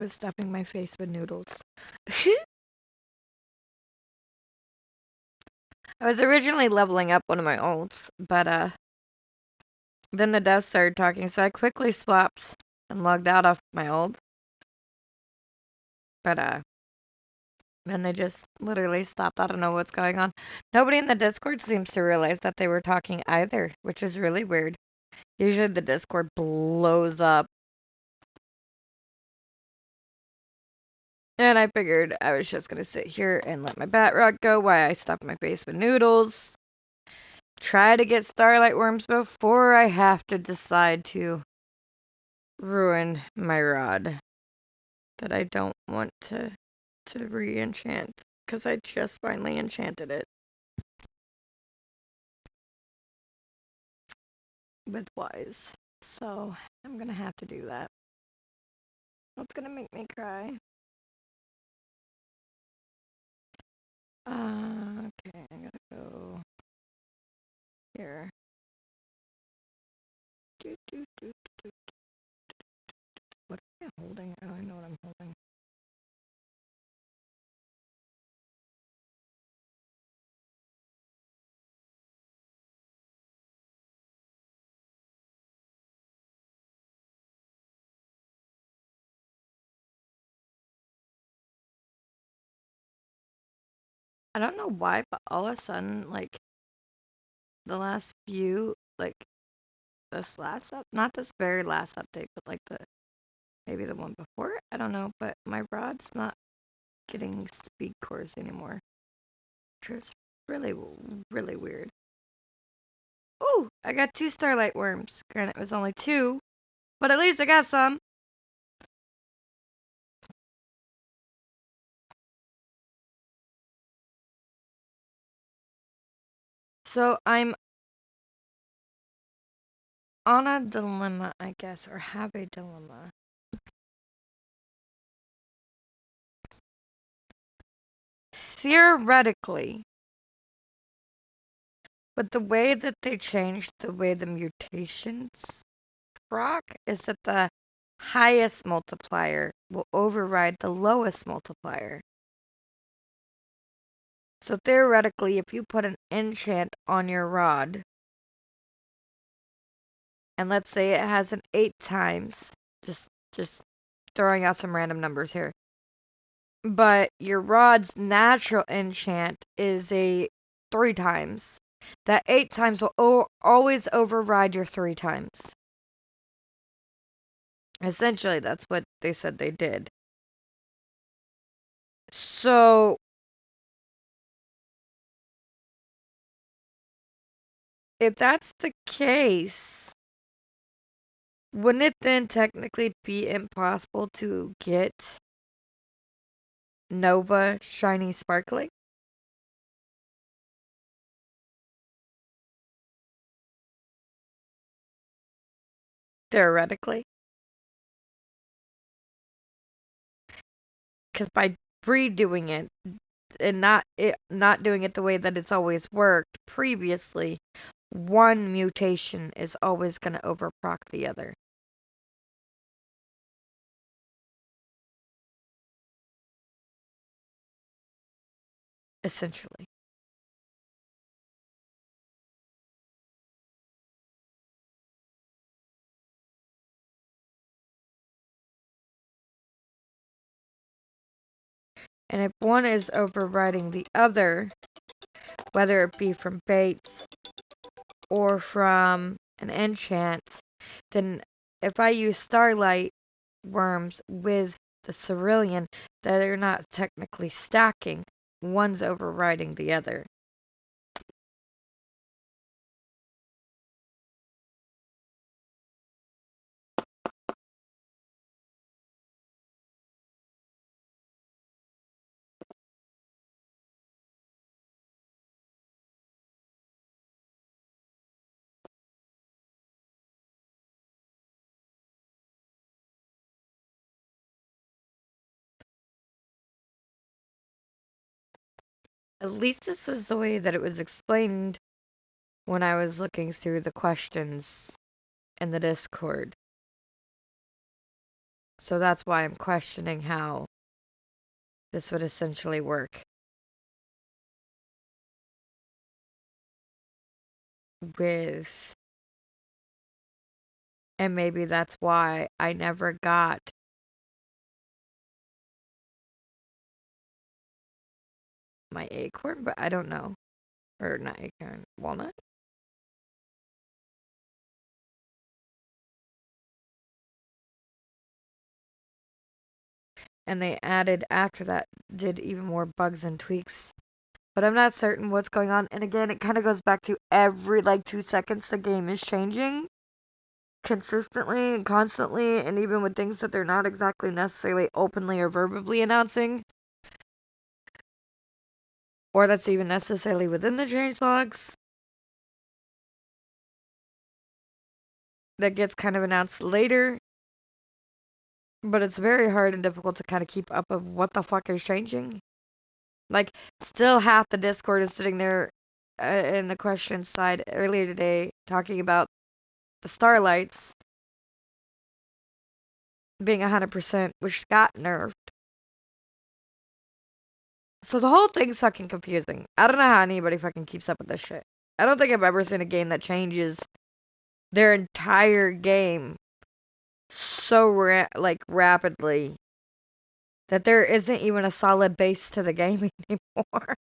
was stuffing my face with noodles. I was originally leveling up one of my ults, but then the devs started talking, so I quickly swapped and logged out of my ult. But then they just literally stopped. I don't know what's going on. Nobody in the Discord seems to realize that they were talking either, which is really weird. Usually the Discord blows up. And I figured I was just gonna sit here and let my bat rock go while I stuff my face with noodles. Try to get starlight worms before I have to decide to ruin my rod that I don't want to re-enchant because I just finally enchanted it with Wise. So I'm gonna have to do that. That's gonna make me cry. Okay, I gotta go here. What am I holding? Oh, I know what I'm holding. I don't know why, but all of a sudden, like, the last few, like, this last up, not this very last update, but like maybe the one before, I don't know, but my rod's not getting speed cores anymore, which is really, really weird. Ooh, I got 2 starlight worms. Granted, it was only 2, but at least I got some. So I'm on a dilemma, I guess, or have a dilemma. Theoretically, but the way that they changed the way the mutations proc is that the highest multiplier will override the lowest multiplier. So theoretically, if you put an enchant on your rod, and let's say it has an 8 times, just throwing out some random numbers here, but your rod's natural enchant is a 3 times, that 8 times will always override your 3 times. Essentially, that's what they said they did. So if that's the case, wouldn't it then technically be impossible to get Nova Shiny Sparkling? Theoretically. Because by redoing it and not doing it the way that it's always worked previously, one mutation is always going to overproc the other. Essentially. And if one is overriding the other, whether it be from baits or from an enchant, then if I use starlight worms with the cerulean, they're not technically stacking. One's overriding the other. At least this was the way that it was explained when I was looking through the questions in the Discord. So that's why I'm questioning how this would essentially work with, and maybe that's why I never got my acorn, but I don't know. Or not acorn, walnut? And they added after that, did even more bugs and tweaks. But I'm not certain what's going on. And again, it kind of goes back to every like 2 seconds the game is changing consistently and constantly, and even with things that they're not exactly necessarily openly or verbally announcing, or that's even necessarily within the changelogs, that gets kind of announced later. But it's very hard and difficult to kind of keep up of what the fuck is changing. Like, still half the Discord is sitting there in the question side earlier today talking about the Starlights being 100%, which got nerfed. So the whole thing's fucking confusing. I don't know how anybody fucking keeps up with this shit. I don't think I've ever seen a game that changes their entire game so rapidly that there isn't even a solid base to the game anymore.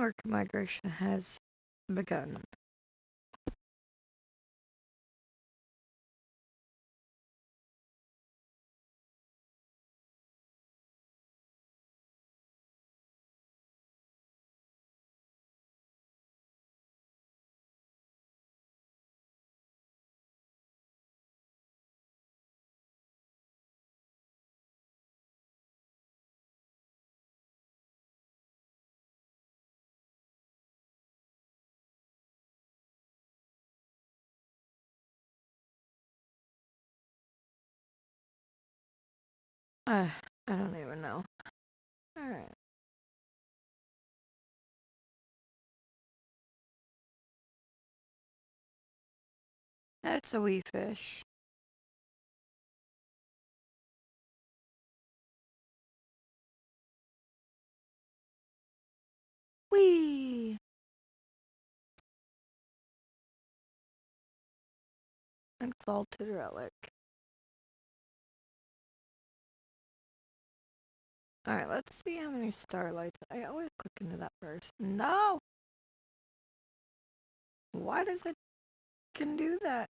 Orc migration has begun. I don't even know. Alright. That's a wee fish. Wee! Exalted relic. Alright, let's see how many starlights. I always click into that first. No! Why does it can do that?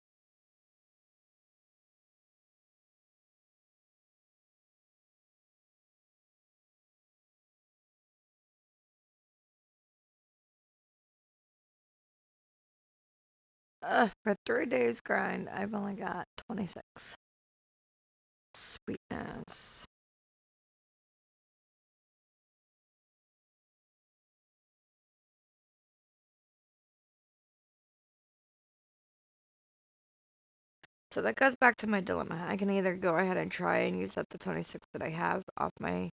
'For 3 days grind, I've only got 26. Sweetness. So that goes back to my dilemma. I can either go ahead and try and use up the 26 that I have off my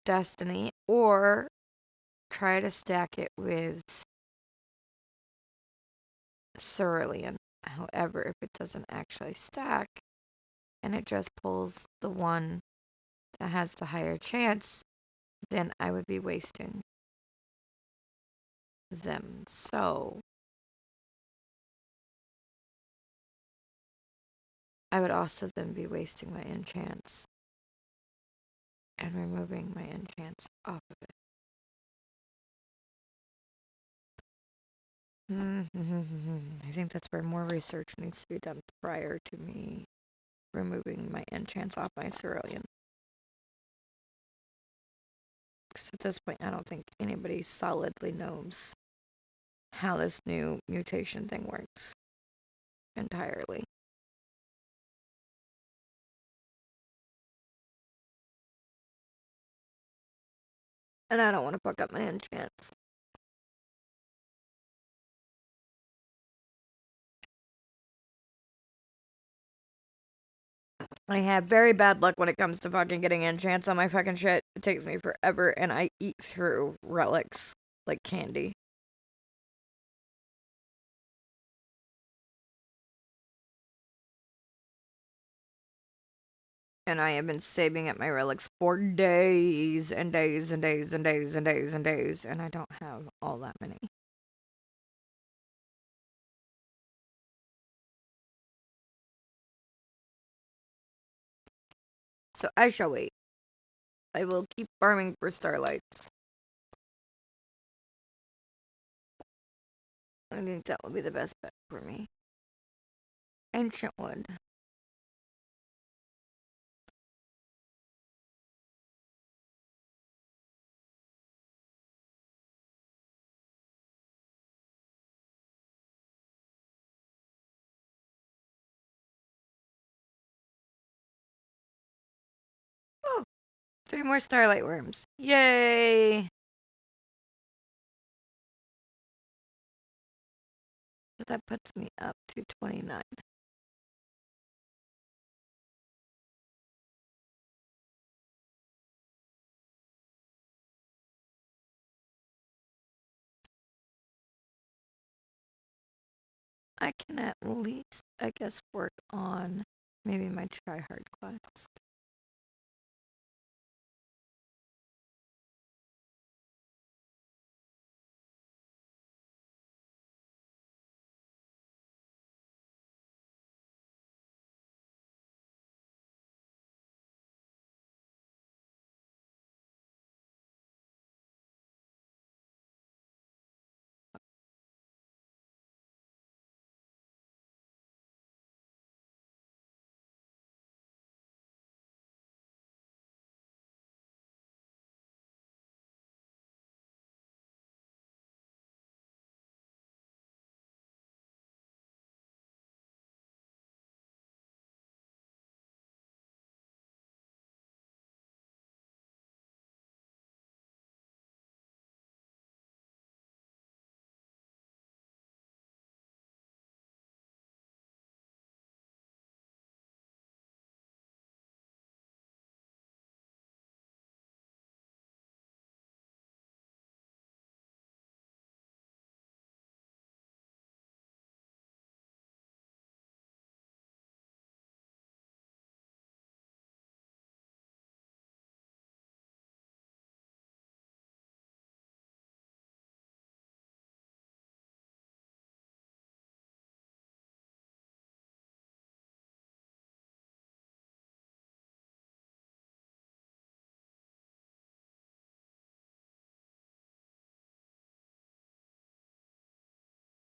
destiny, or try to stack it with cerulean. However, if it doesn't actually stack, and it just pulls the one that has the higher chance, then I would be wasting them. So, I would also then be wasting my enchants and removing my enchants off of it. I think that's where more research needs to be done prior to me removing my enchants off my cerulean. Because at this point, I don't think anybody solidly knows how this new mutation thing works entirely. And I don't want to fuck up my enchants. I have very bad luck when it comes to fucking getting enchants on my fucking shit. It takes me forever, and I eat through relics like candy. And I have been saving up my relics for days and days and days and days and days and days, and I don't have all that many. So I shall wait. I will keep farming for starlights. I think that will be the best bet for me. Ancient wood. Oh, 3 more starlight worms. Yay! So that puts me up to 29. I can at least, I guess, work on maybe my try-hard quest.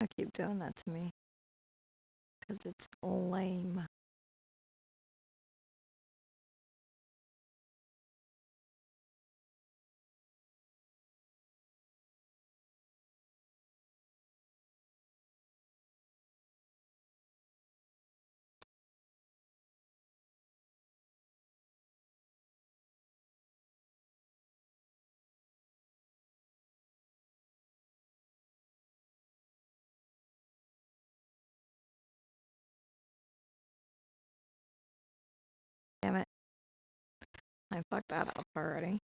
I keep doing that to me because it's lame. Damn it. I fucked that up already.